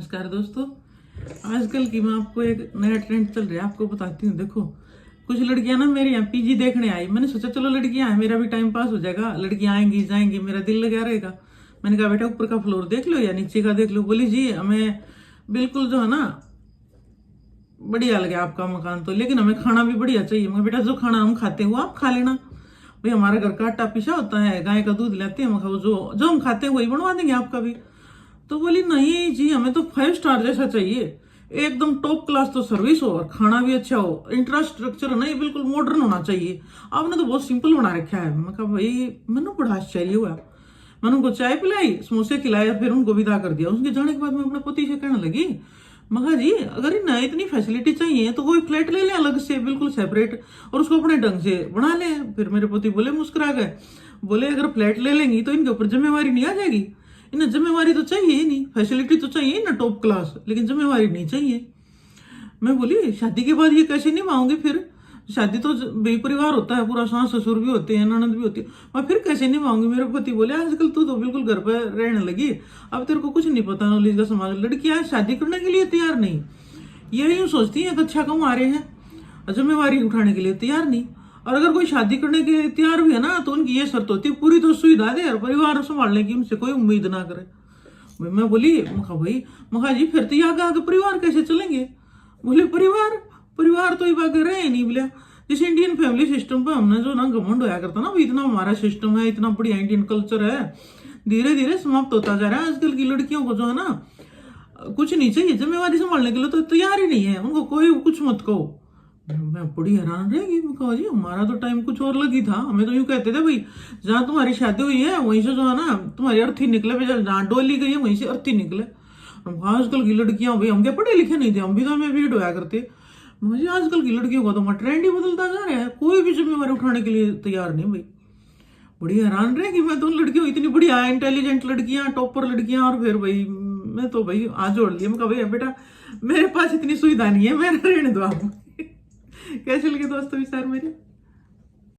नमस्कार दोस्तों। आजकल की मैं आपको एक नया ट्रेंड चल रहा है, आपको बताती हूँ। देखो, कुछ लड़कियां ना मेरे यहाँ पीजी देखने आई। मैंने सोचा चलो लड़कियां हैं, मेरा भी टाइम पास हो जाएगा, लड़कियां आएंगी जाएंगी, मेरा दिल लगा रहेगा। मैंने कहा बेटा ऊपर का फ्लोर देख लो या नीचे का देख लो। बोली जी हमें बिल्कुल जो है ना बढ़िया लगे आपका मकान तो, लेकिन हमें खाना भी बढ़िया चाहिए। मैं बेटा जो खाना हम खाते हैं वो आप खा लेना, भाई हमारे घर का आटा पिसा होता है, गाय का दूध लेते हैं, जो जो हम खाते हैं वही बनवा देंगे आपका भी। तो बोली नहीं जी हमें तो 5 स्टार जैसा चाहिए, एकदम टॉप क्लास तो सर्विस हो और खाना भी अच्छा हो, इंफ्रास्ट्रक्चर नहीं बिल्कुल मॉडर्न होना चाहिए। आपने तो बहुत सिंपल बना रखा है। मैं कहा भाई मैंने बड़ा आश्चर्य हुआ। मैंने उनको चाय पिलाई, समोसे खिलाए और फिर उनको विदा कर दिया। उसके जाने के बाद मैं अपने पति से कहने लगी, मगा जी अगर इन्हें इतनी फैसिलिटी चाहिए तो कोई फ्लैट ले ले अलग से बिल्कुल सेपरेट और उसको अपने ढंग से बना ले। फिर मेरे पति बोले, मुस्कुरा गए, बोले अगर फ्लैट ले लेंगी तो इनके ऊपर जिम्मेवारी नहीं आ जाएगी? इन्हें जिम्मेवारी तो चाहिए ही नहीं, फैसिलिटी तो चाहिए ना टॉप क्लास, लेकिन जिम्मेवारी नहीं चाहिए। मैं बोली शादी के बाद ये कैसे निभाऊंगी? फिर शादी तो परिवार होता है पूरा, सास ससुर भी होते हैं, ननद भी होती है, मैं फिर कैसे निभाऊंगी? मेरे पति बोले आजकल तू तो बिल्कुल घर पर रहने लगी, अब तेरे को कुछ नहीं पता नॉलेज का। समाज लड़कियां शादी करने के लिए तैयार नहीं, ये यूं सोचती है कि अच्छा कमा रहे हैं, जिम्मेवारी उठाने के लिए तैयार नहीं। और अगर कोई शादी करने के लिए तैयार भी है ना तो उनकी ये शर्त होती है पूरी तो सुविधा दे और परिवार संभालने की उनसे कोई उम्मीद ना करे। मैं बोली भाई मखा जी फिर तो यहाँ आगे परिवार कैसे चलेंगे? बोले परिवार परिवार तो ये आगे रहे नहीं। बोले जैसे इंडियन फैमिली सिस्टम पे हमने जो ना घमंड होया करता ना, इतना हमारा सिस्टम है, इतना बढ़िया इंडियन कल्चर है, धीरे धीरे समाप्त होता जा रहा है। आजकल की लड़कियों को जो है ना कुछ नहीं चाहिए, जिम्मेवारी संभालने के लिए तो तैयार ही नहीं है, उनको कोई कुछ मत कहो। मैं बड़ी हैरान रहेगी। मैं कहा जी हमारा तो टाइम कुछ और लगी था, हमें तो यूं कहते थे भाई जहाँ तुम्हारी शादी हुई है वहीं से जो है ना तुम्हारी अर्थी निकले, भाई जहाँ डोली गई है वहीं से अर्थी निकले। आजकल की लड़कियां, भाई हम क्या पढ़े लिखे नहीं थे, हम भी तो हमें भीड़ होया करते। मुझे आजकल की लड़कियों का तो ट्रेंड ही बदलता जा रहा है, कोई भी जिम्मेवारी उठाने के लिए तैयार नहीं भाई। बड़ी हैरान रहेगी मैं तो उन लड़कियों, इतनी बढ़िया इंटेलिजेंट लड़कियां, टॉपर लड़कियां, और फिर भाई मैं तो भाई आज जोड़ लिया। मैं कहा भैया बेटा मेरे पास इतनी सुविधा नहीं है, मेरा रहने दो आप। कैसे लगे दोस्तों विचार मेरे?